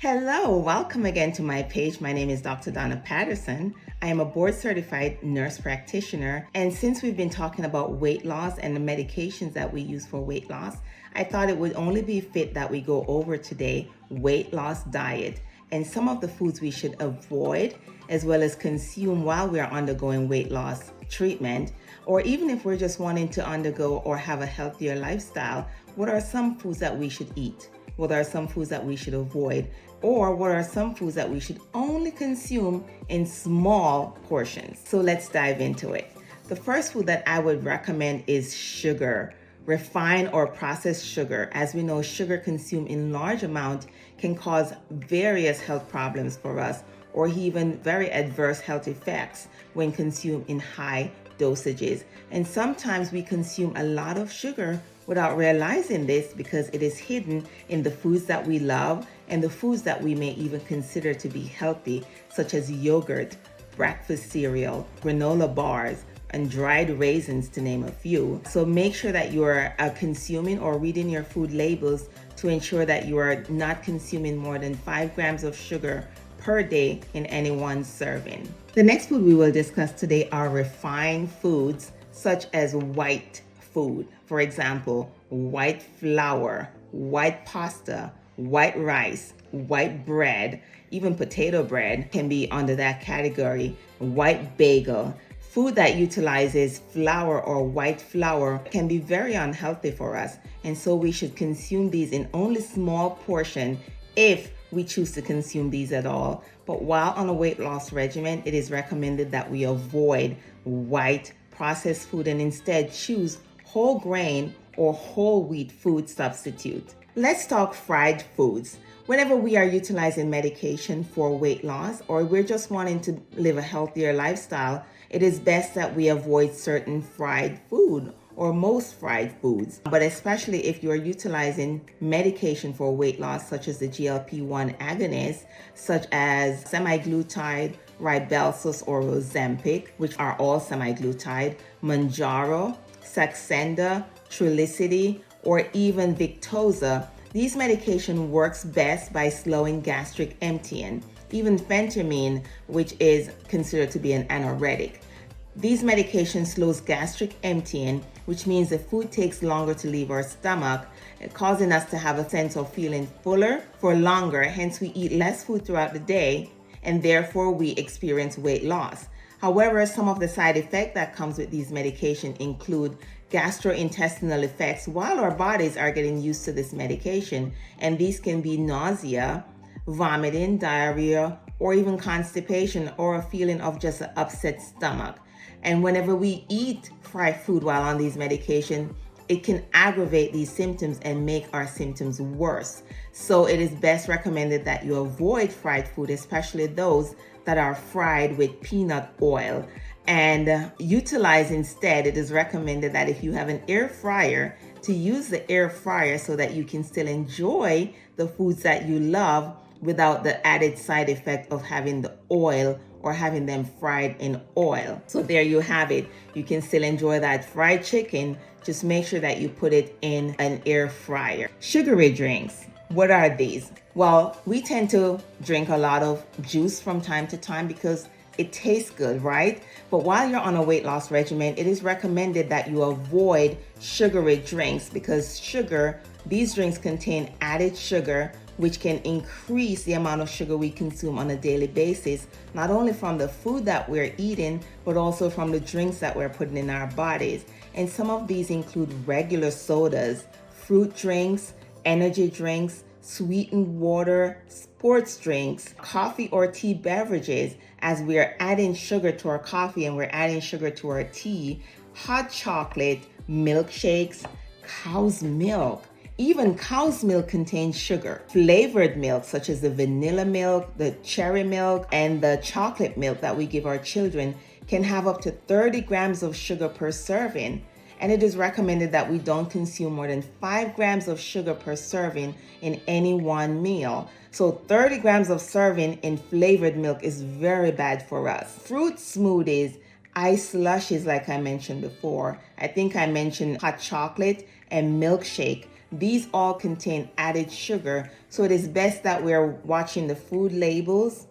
Hello, welcome again to my page. My name is Dr. Donna Patterson. I am a board certified nurse practitioner. And since we've been talking about weight loss and the medications that we use for weight loss, I thought it would only be fit that we go over today weight loss diet and some of the foods we should avoid as well as consume while we are undergoing weight loss treatment, or even if we're just wanting to undergo or have a healthier lifestyle. What are some foods that we should eat? What are some foods that we should avoid? Or what are some foods that we should only consume in small portions? So let's dive into it. The first food that I would recommend is sugar. Refined or processed sugar. As we know, sugar consumed in large amount can cause various health problems for us, or even very adverse health effects when consumed in high dosages. And sometimes we consume a lot of sugar without realizing this because it is hidden in the foods that we love and the foods that we may even consider to be healthy, such as yogurt, breakfast cereal, granola bars, and dried raisins, to name a few. So make sure that you are consuming or reading your food labels to ensure that you are not consuming more than 5 grams of sugar per day in any one serving. The next food we will discuss today are refined foods such as white food. For example, white flour, white pasta, white rice, white bread, even potato bread can be under that category. White bagel. Food that utilizes flour or white flour can be very unhealthy for us, and so we should consume these in only small portion if we choose to consume these at all. But while on a weight loss regimen, it is recommended that we avoid white processed food and instead choose whole grain or whole wheat food substitute. Let's talk fried foods. Whenever we are utilizing medication for weight loss or we're just wanting to live a healthier lifestyle, it is best that we avoid certain fried food or most fried foods. But especially if you're utilizing medication for weight loss, such as the GLP-1 agonists, such as semaglutide, Rybelsus or Ozempic, which are all semaglutide, Mounjaro, Saxenda, Trulicity, or even Victoza. These medication works best by slowing gastric emptying. Even phentermine, which is considered to be an anoretic. These medications slows gastric emptying, which means the food takes longer to leave our stomach, causing us to have a sense of feeling fuller for longer. Hence, we eat less food throughout the day, and therefore we experience weight loss. However, some of the side effects that comes with these medications include gastrointestinal effects while our bodies are getting used to this medication, and these can be nausea, vomiting, diarrhea, or even constipation or a feeling of just an upset stomach. And whenever we eat fried food while on these medications, it can aggravate these symptoms and make our symptoms worse. So it is best recommended that you avoid fried food, especially those that are fried with peanut oil. And utilize instead, it is recommended that if you have an air fryer, to use the air fryer so that you can still enjoy the foods that you love without the added side effect of having the oil or having them fried in oil. So there you have it. You can still enjoy that fried chicken. Just make sure that you put it in an air fryer. Sugary drinks. What are these? Well, we tend to drink a lot of juice from time to time because it tastes good, right? But while you're on a weight loss regimen, it is recommended that you avoid sugary drinks because these drinks contain added sugar, which can increase the amount of sugar we consume on a daily basis, not only from the food that we're eating, but also from the drinks that we're putting in our bodies. And some of these include regular sodas, fruit drinks, energy drinks, sweetened water, sports drinks, coffee or tea beverages, as we are adding sugar to our coffee and we're adding sugar to our tea, hot chocolate, milkshakes, cow's milk. Even cow's milk contains sugar. Flavored milk, such as the vanilla milk, the cherry milk, and the chocolate milk that we give our children, can have up to 30 grams of sugar per serving. And it is recommended that we don't consume more than 5 grams of sugar per serving in any one meal. So 30 grams of serving in flavored milk is very bad for us. Fruit smoothies, ice slushies, like I mentioned before. I think I mentioned hot chocolate and milkshake. These all contain added sugar, so it is best that we're watching the food labels,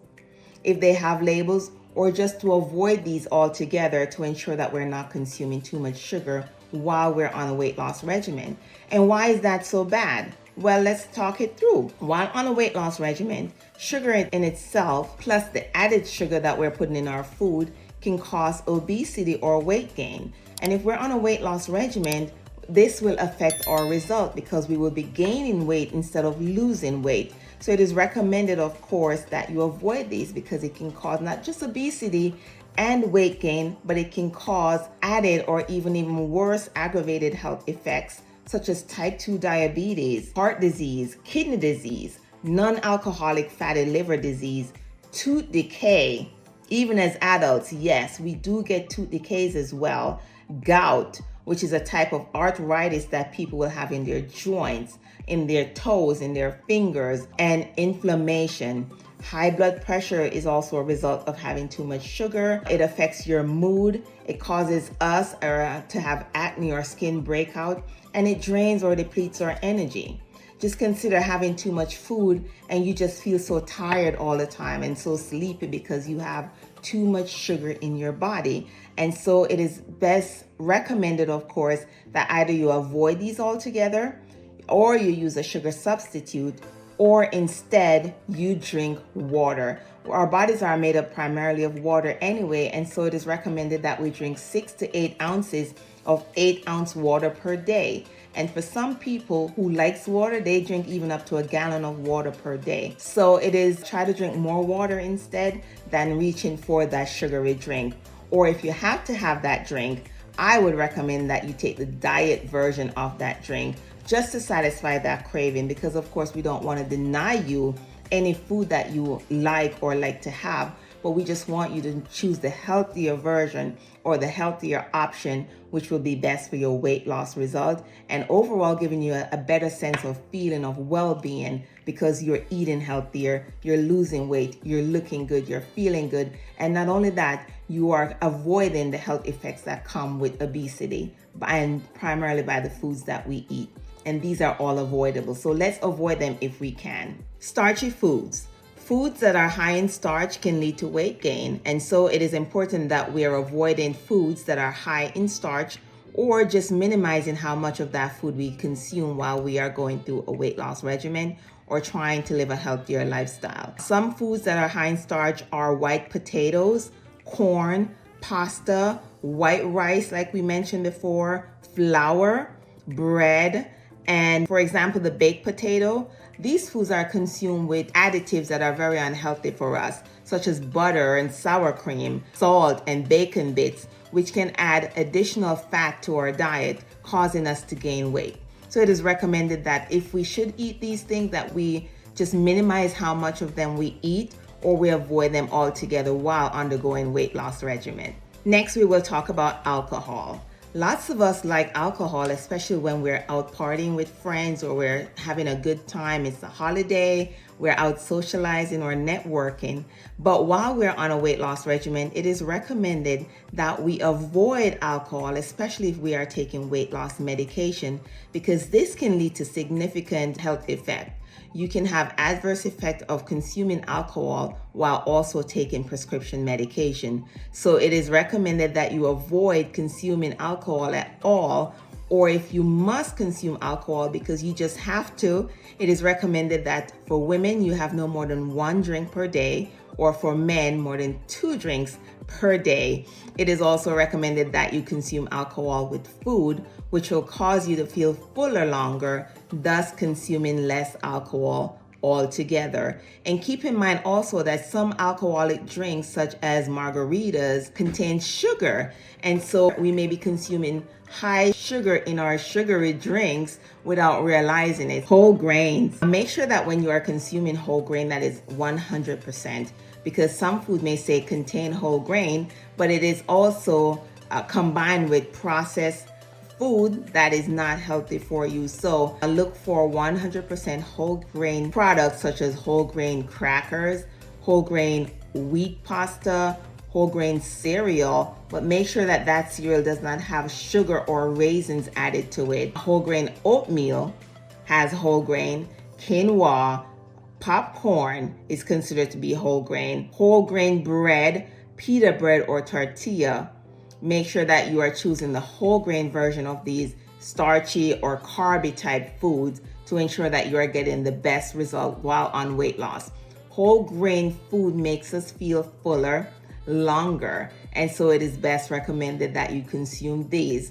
if they have labels, or just to avoid these altogether to ensure that we're not consuming too much sugar while we're on a weight loss regimen. And why is that so bad? Well, let's talk it through. While on a weight loss regimen, sugar in itself, plus the added sugar that we're putting in our food, can cause obesity or weight gain. And if we're on a weight loss regimen, this will affect our result because we will be gaining weight instead of losing weight. So it is recommended, of course, that you avoid these because it can cause not just obesity and weight gain, but it can cause added or even worse aggravated health effects such as type 2 diabetes, heart disease, kidney disease, non-alcoholic fatty liver disease, tooth decay. Even as adults, yes, we do get tooth decays as well, gout, which is a type of arthritis that people will have in their joints, in their toes, in their fingers, and inflammation. High blood pressure is also a result of having too much sugar. It affects your mood. It causes us to have acne or skin breakout, and it drains or depletes our energy. Just consider having too much food and you just feel so tired all the time and so sleepy because you have too much sugar in your body. And so it is best recommended, of course, that either you avoid these altogether or you use a sugar substitute, or instead you drink water. Our bodies are made up primarily of water anyway, and so it is recommended that we drink 6 to 8 ounces of 8-ounce water per day. And for some people who likes water, they drink even up to a gallon of water per day. So it is try to drink more water instead than reaching for that sugary drink. Or if you have to have that drink, I would recommend that you take the diet version of that drink just to satisfy that craving, because of course we don't want to deny you any food that you like or like to have, but we just want you to choose the healthier version or the healthier option, which will be best for your weight loss result and overall giving you a better sense of feeling of well-being because you're eating healthier, you're losing weight, you're looking good, you're feeling good. And not only that, you are avoiding the health effects that come with obesity and primarily by the foods that we eat. And these are all avoidable. So let's avoid them if we can. Starchy foods. Foods that are high in starch can lead to weight gain, and so it is important that we are avoiding foods that are high in starch or just minimizing how much of that food we consume while we are going through a weight loss regimen or trying to live a healthier lifestyle. Some foods that are high in starch are white potatoes, corn, pasta, white rice like we mentioned before, flour, bread, and for example, the baked potato. These foods are consumed with additives that are very unhealthy for us, such as butter and sour cream, salt and bacon bits, which can add additional fat to our diet, causing us to gain weight. So it is recommended that if we should eat these things, that we just minimize how much of them we eat, or we avoid them altogether while undergoing weight loss regimen. Next, we will talk about alcohol. Lots of us like alcohol, especially when we're out partying with friends or we're having a good time. It's a holiday, we're out socializing or networking. But while we're on a weight loss regimen, it is recommended that we avoid alcohol, especially if we are taking weight loss medication, because this can lead to significant health effects. You can have adverse effect of consuming alcohol while also taking prescription medication. So it is recommended that you avoid consuming alcohol at all, or if you must consume alcohol because you just have to, it is recommended that for women you have no more than 1 drink per day, or for men more than 2 drinks per day. It is also recommended that you consume alcohol with food, which will cause you to feel fuller longer, thus consuming less alcohol altogether. And keep in mind also that some alcoholic drinks, such as margaritas, contain sugar. And so we may be consuming high sugar in our sugary drinks without realizing it. Whole grains. Make sure that when you are consuming whole grain, that is 100%, because some food may say contain whole grain, but it is also combined with processed food that is not healthy for you. So look for 100% whole grain products such as whole grain crackers, whole grain wheat pasta, whole grain cereal, but make sure that that cereal does not have sugar or raisins added to it. Whole grain oatmeal, has whole grain. Quinoa, popcorn is considered to be whole grain bread, pita bread or tortilla. Make sure that you are choosing the whole grain version of these starchy or carby type foods to ensure that you are getting the best result while on weight loss. Whole grain food makes us feel fuller, longer, and so it is best recommended that you consume these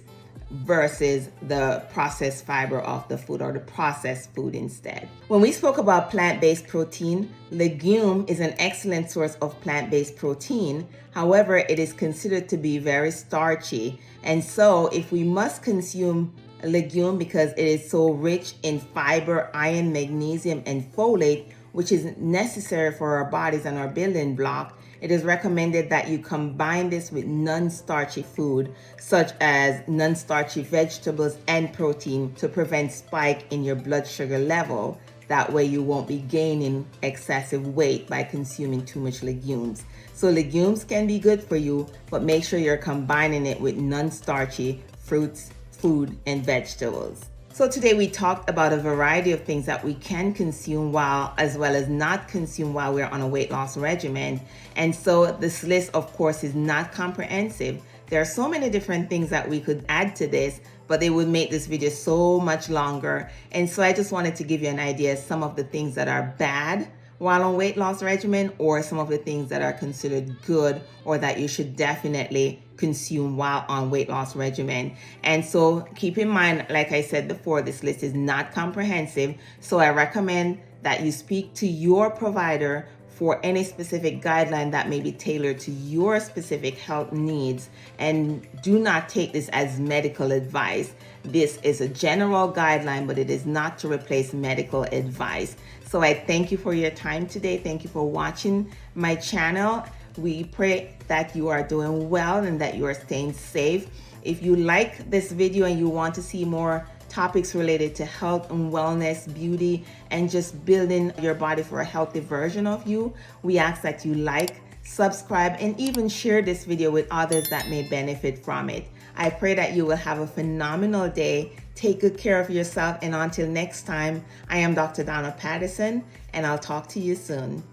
versus the processed fiber of the food or the processed food instead. When we spoke about plant-based protein, legume is an excellent source of plant-based protein. However, it is considered to be very starchy. And so if we must consume a legume because it is so rich in fiber, iron, magnesium, and folate, which is necessary for our bodies and our building block, it is recommended that you combine this with non-starchy food, such as non-starchy vegetables and protein, to prevent spike in your blood sugar level. That way you won't be gaining excessive weight by consuming too much legumes. So legumes can be good for you, but make sure you're combining it with non-starchy fruits, food, and vegetables. So today we talked about a variety of things that we can consume as well as not consume while we're on a weight loss regimen. And so this list, of course, is not comprehensive. There are so many different things that we could add to this, but they would make this video so much longer. And so I just wanted to give you an idea of some of the things that are bad while on weight loss regimen, or some of the things that are considered good or that you should definitely consume while on weight loss regimen. And so keep in mind, like I said before, this list is not comprehensive. So I recommend that you speak to your provider for any specific guideline that may be tailored to your specific health needs, and do not take this as medical advice. This is a general guideline, but it is not to replace medical advice. So I thank you for your time today. Thank you for watching my channel. We pray that you are doing well and that you are staying safe. If you like this video and you want to see more topics related to health and wellness, beauty, and just building your body for a healthy version of you, we ask that you like, subscribe, and even share this video with others that may benefit from it. I pray that you will have a phenomenal day. Take good care of yourself, and until next time, I am Dr. Donna Patterson, and I'll talk to you soon.